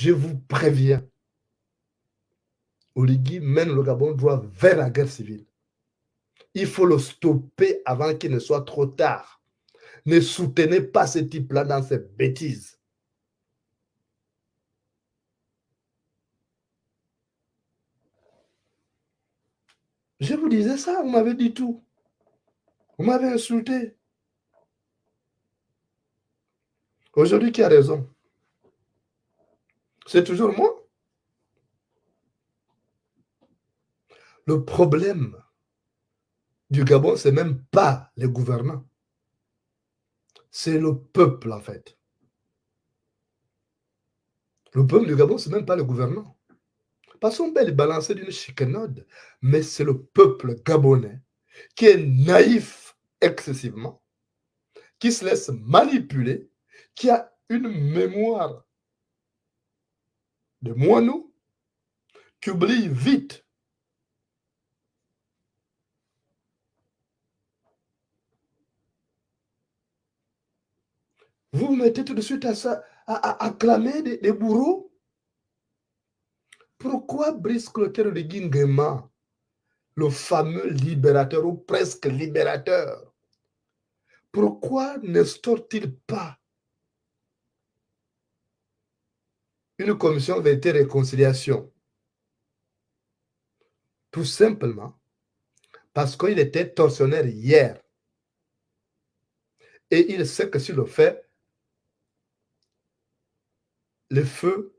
je vous préviens, Oligui mène le Gabon droit vers la guerre civile. Il faut le stopper avant qu'il ne soit trop tard. Ne soutenez pas ce type-là dans ses bêtises. Je vous disais ça, vous m'avez dit tout. Vous m'avez insulté. Aujourd'hui, qui a raison? C'est toujours moi. Le problème du Gabon, ce n'est même pas les gouvernants. C'est le peuple, en fait. Le peuple du Gabon, ce n'est même pas le gouvernement. Parce qu'on peut les balancer d'une chicanade, mais c'est le peuple gabonais qui est naïf excessivement, qui se laisse manipuler, qui a une mémoire de moineau, qui oublie vite. Vous vous mettez tout de suite à acclamer des bourreaux. Pourquoi Brice Clotaire de Guinguema, le fameux libérateur ou presque libérateur, pourquoi n'instaure-t-il pas une commission vérité et réconciliation? Tout simplement parce qu'il était tortionnaire hier. Et il sait que s'il le fait, le feu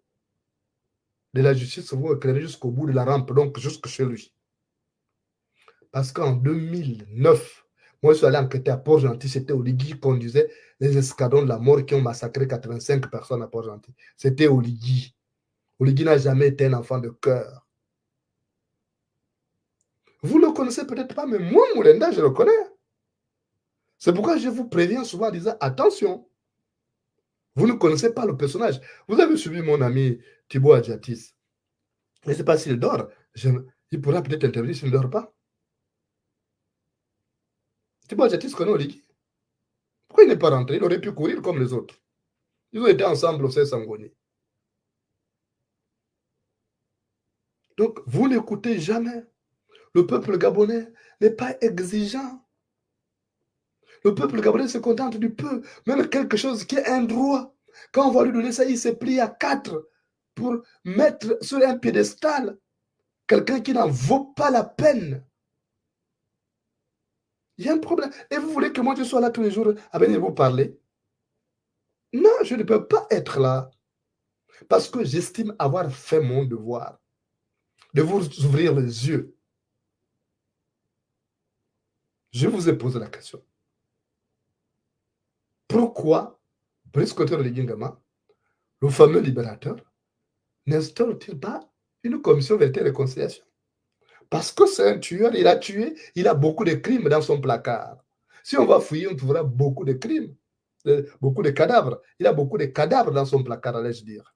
de la justice vont éclairer jusqu'au bout de la rampe, donc jusque chez lui. Parce qu'en 2009, moi je suis allé enquêter à Port-Gentil, c'était Oligui qui conduisait les escadrons de la mort qui ont massacré 85 personnes à Port-Gentil. C'était Oligui. Oligui n'a jamais été un enfant de cœur. Vous ne le connaissez peut-être pas, mais moi, Moulenda, je le connais. C'est pourquoi je vous préviens souvent en disant attention. Vous ne connaissez pas le personnage. Vous avez suivi mon ami Thibaut Adjatis. Je ne sais pas s'il dort. Il pourra peut-être intervenir s'il ne dort pas. Thibaut Adjatis connaît Oligui. Pourquoi il n'est pas rentré? Il aurait pu courir comme les autres. Ils ont été ensemble au Sangoni. Donc, vous n'écoutez jamais. Le peuple gabonais n'est pas exigeant. Le peuple gabonais se contente du peu. Même quelque chose qui est un droit. Quand on va lui donner ça, il se plie à 4 pour mettre sur un piédestal quelqu'un qui n'en vaut pas la peine. Il y a un problème. Et vous voulez que moi je sois là tous les jours à venir vous parler? Non, je ne peux pas être là. Parce que j'estime avoir fait mon devoir. De vous ouvrir les yeux. Je vous ai posé la question. Pourquoi Brice Clotaire de Guingama, le fameux libérateur, n'instaure-t-il pas une commission vérité et réconciliation? Parce que c'est un tueur, il a tué, il a beaucoup de crimes dans son placard. Si on va fouiller, on trouvera beaucoup de crimes, beaucoup de cadavres. Il a beaucoup de cadavres dans son placard, allais-je dire.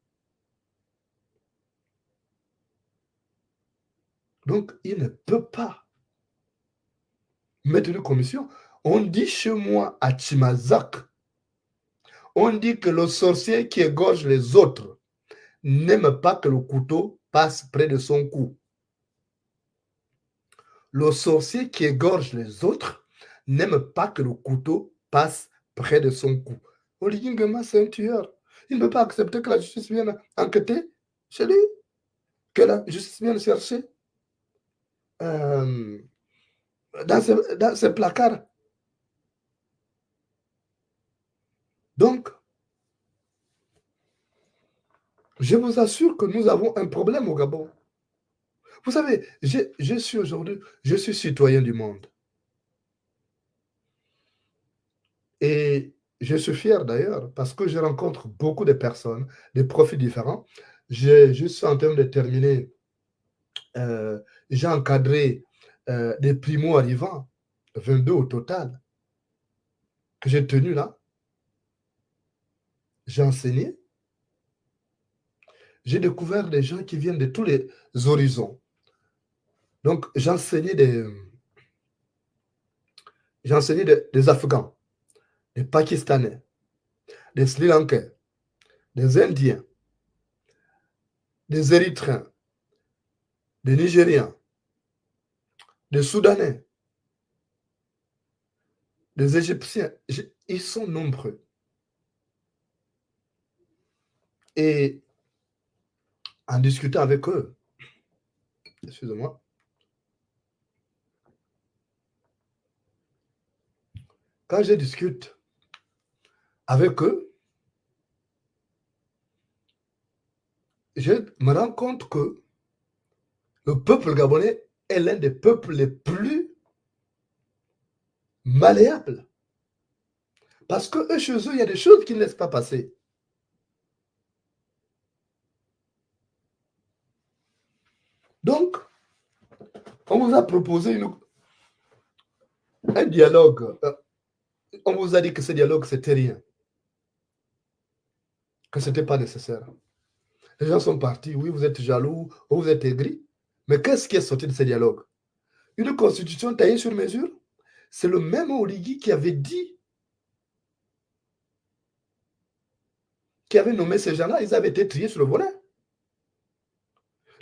Donc, il ne peut pas mettre une commission. On dit chez moi à Tchimazak, on dit que le sorcier qui égorge les autres n'aime pas que le couteau passe près de son cou. Le sorcier qui égorge les autres n'aime pas que le couteau passe près de son cou. Oligui Nguema, c'est un tueur. Il ne peut pas accepter que la justice vienne enquêter chez lui, que la justice vienne chercher dans ses placards. Donc, je vous assure que nous avons un problème au Gabon. Vous savez, je suis aujourd'hui, je suis citoyen du monde. Et je suis fier d'ailleurs parce que je rencontre beaucoup de personnes, des profils différents. Je suis en train de terminer, j'ai encadré des primo-arrivants, 22 au total, que j'ai tenu là. J'ai enseigné. J'ai découvert des gens qui viennent de tous les horizons. Donc, j'ai enseigné des Afghans, des Pakistanais, des Sri Lankais, des Indiens, des Érythréens, des Nigériens, des Soudanais, des Égyptiens. Ils sont nombreux. Et en discutant avec eux, excusez-moi, quand je discute avec eux, je me rends compte que le peuple gabonais est l'un des peuples les plus malléables. Parce que eux, chez eux, il y a des choses qu'ils ne laissent pas passer. Donc, on vous a proposé un dialogue. On vous a dit que ce dialogue, c'était rien, que ce n'était pas nécessaire. Les gens sont partis. Oui, vous êtes jaloux, ou vous êtes aigris. Mais qu'est-ce qui est sorti de ce dialogue? Une constitution taillée sur mesure? C'est le même Oligui qui avait dit, qui avait nommé ces gens-là, ils avaient été triés sur le volet.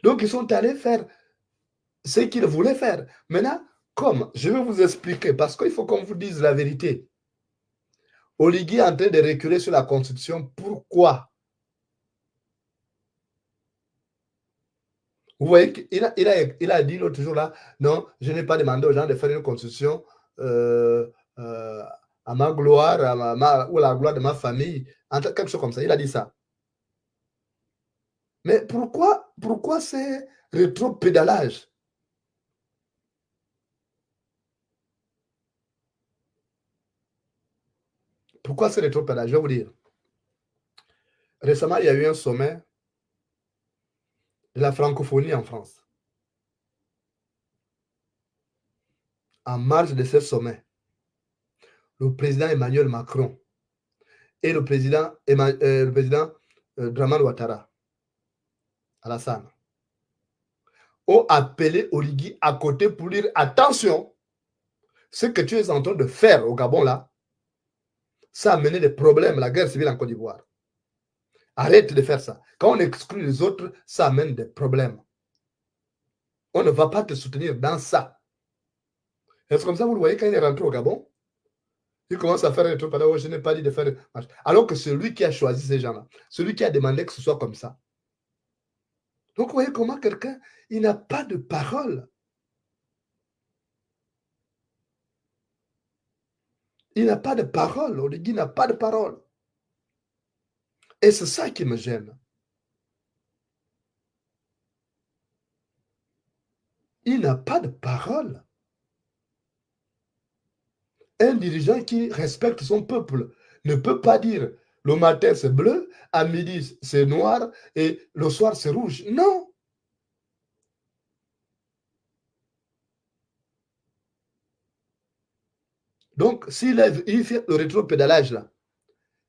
Donc, ils sont allés faire ce qu'ils voulaient faire. Maintenant, comme je vais vous expliquer, parce qu'il faut qu'on vous dise la vérité. Oligui est en train de reculer sur la Constitution. Pourquoi? Vous voyez qu'il a dit l'autre jour là, non, je n'ai pas demandé aux gens de faire une constitution à ma gloire, ou à la gloire de ma famille, quelque chose comme ça. Il a dit ça. Mais pourquoi c'est rétro-pédalage? Pourquoi c'est rétro-pédalage? Je vais vous dire. Récemment, il y a eu un sommet de la francophonie en France. En marge de ce sommet, le président Emmanuel Macron et le président Draman Ouattara, Alassane, ont appelé Oligui à côté pour dire attention, ce que tu es en train de faire au Gabon là, ça a mené des problèmes, la guerre civile en Côte d'Ivoire. Arrête de faire ça. Quand on exclut les autres, ça amène des problèmes. On ne va pas te soutenir dans ça. C'est comme ça, vous le voyez, quand il est rentré au Gabon, il commence à faire des trucs. Je n'ai pas dit de faire. Alors que c'est lui qui a choisi ces gens-là. Celui qui a demandé que ce soit comme ça. Donc, vous voyez comment quelqu'un, il n'a pas de parole. Il n'a pas de parole. Oligui n'a pas de parole. Et c'est ça qui me gêne. Il n'a pas de parole. Un dirigeant qui respecte son peuple ne peut pas dire le matin c'est bleu, à midi c'est noir et le soir c'est rouge. Non. Donc, s'il fait le rétro-pédalage là,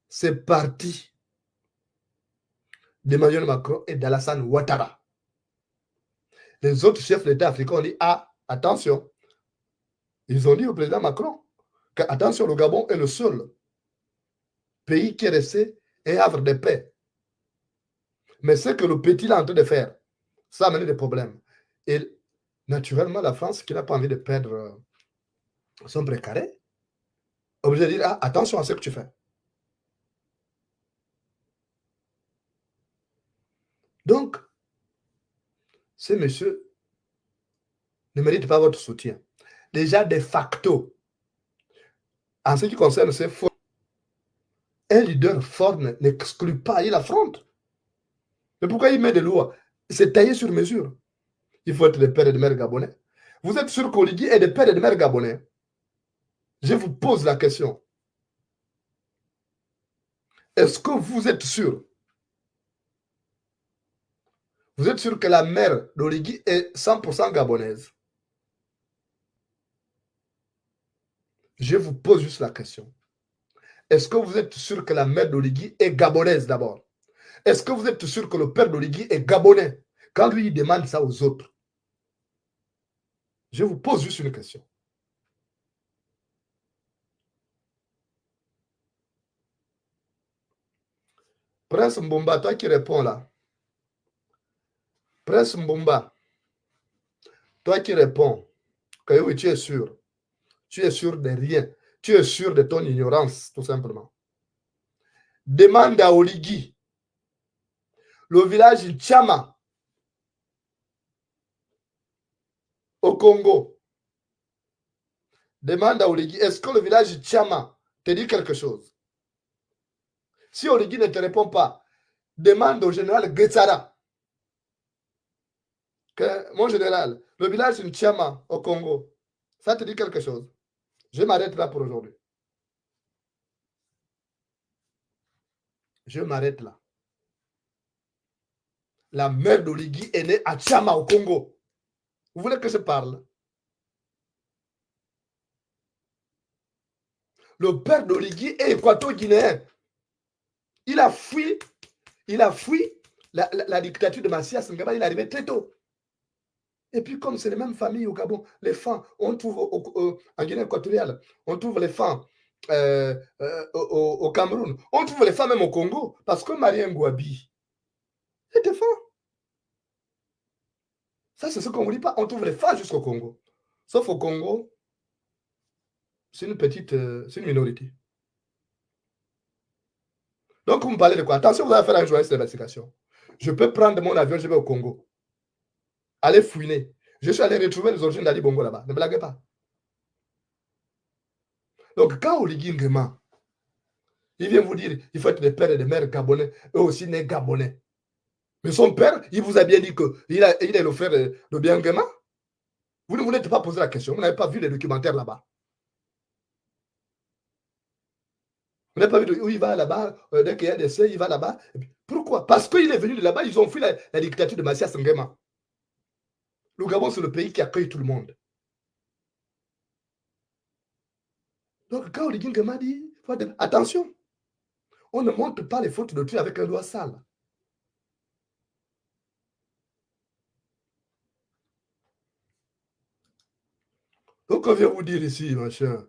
c'est parti d'Emmanuel Macron et d'Alassane Ouattara. Les autres chefs d'État africains ont dit, ah, attention. Ils ont dit au président Macron que, attention, le Gabon est le seul pays qui est resté un havre de paix. Mais ce que le petit est en train de faire, ça a amené des problèmes. Et naturellement, la France, qui n'a pas envie de perdre son précaré, obligé de dire, ah, attention à ce que tu fais. Donc, ce monsieur ne mérite pas votre soutien. Déjà, de facto, en ce qui concerne ces faux, un leader fort n'exclut pas, il affronte. Mais pourquoi il met des lois? C'est taillé sur mesure. Il faut être des pères et des mères gabonais. Vous êtes sûr qu'Oligui est des pères et des mères gabonais? Je vous pose la question. Est-ce que vous êtes sûr? Vous êtes sûr que la mère d'Oligui est 100% gabonaise? Je vous pose juste la question. Est-ce que vous êtes sûr que la mère d'Oligui est gabonaise d'abord? Est-ce que vous êtes sûr que le père d'Oligui est gabonais quand lui il demande ça aux autres? Je vous pose juste une question. Prince Mbomba, toi qui réponds là, Prince Mbumba, toi qui réponds que oui, tu es sûr. Tu es sûr de rien. Tu es sûr de ton ignorance, tout simplement. Demande à Oligui, le village Tchama, au Congo. Demande à Oligui, est-ce que le village Tchama te dit quelque chose? Si Oligui ne te répond pas, demande au général Getsara. Que, mon général, le village Tchama au Congo, ça te dit quelque chose? Je m'arrête là pour aujourd'hui. Je m'arrête là. La mère d'Oligui est née à Tchama au Congo. Vous voulez que je parle? Le père d'Oligui est équato-guinéen. Il a fui la dictature de Macias Ngaba. Il est arrivé très tôt. Et puis, comme c'est les mêmes familles au Gabon, les femmes, on trouve en Guinée équatoriale, on trouve les femmes au Cameroun, on trouve les femmes même au Congo, parce que Marie Ngouabi était femme. Ça, c'est ce qu'on ne dit pas. On trouve les femmes jusqu'au Congo. Sauf au Congo, c'est une petite, c'est une minorité. Donc, vous me parlez de quoi? Attention, vous allez faire un journaliste d'investigation. Je peux prendre mon avion, je vais au Congo. Aller fouiner. Je suis allé retrouver les origines d'Ali Bongo là-bas. Ne blaguez pas. Donc, quand Oligui Nguema, il vient vous dire il faut être des pères et des mères gabonais, eux aussi nés gabonais. Mais son père, il vous a bien dit qu'il est le frère de Bien Nguema. Vous ne n'êtes pas posé la question. Vous n'avez pas vu les documentaires là-bas. Vous n'avez pas vu où il va là-bas, dès qu'il y a des seuils, il va là-bas. Pourquoi? Parce qu'il est venu de là-bas, ils ont fui la dictature de Macias Nguema. Le Gabon, c'est le pays qui accueille tout le monde. Donc, quand Oligui Nguema dit, attention, on ne montre pas les fautes d'autrui avec un doigt sale. Donc, on vient vous dire ici, machin,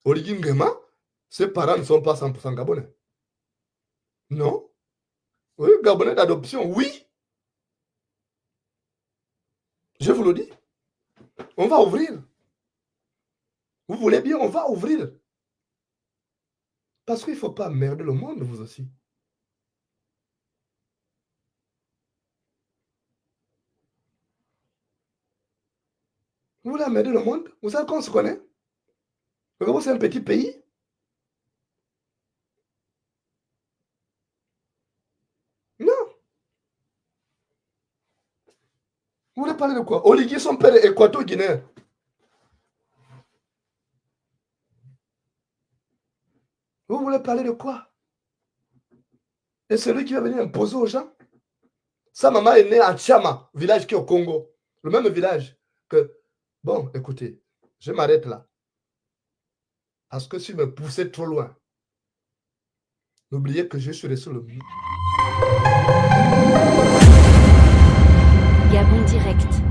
Oligui Nguema, ses parents ne sont pas 100% gabonais. Non. Oui, gabonais d'adoption, oui. Je vous le dis. On va ouvrir. Vous voulez bien, on va ouvrir. Parce qu'il ne faut pas merder le monde, vous aussi. Vous voulez merder le monde? Vous savez qu'on se connaît? Le Gabon, c'est un petit pays. Non. Vous voulez parler de quoi? Oligui, son père est équato-guinéen. Vous voulez parler de quoi? Et celui qui va venir imposer aux gens? Sa maman est née à Tchama, village qui est au Congo. Le même village que... Bon, écoutez, je m'arrête là. Parce que si vous me poussez trop loin, n'oubliez que je suis resté le... Gabon Direct.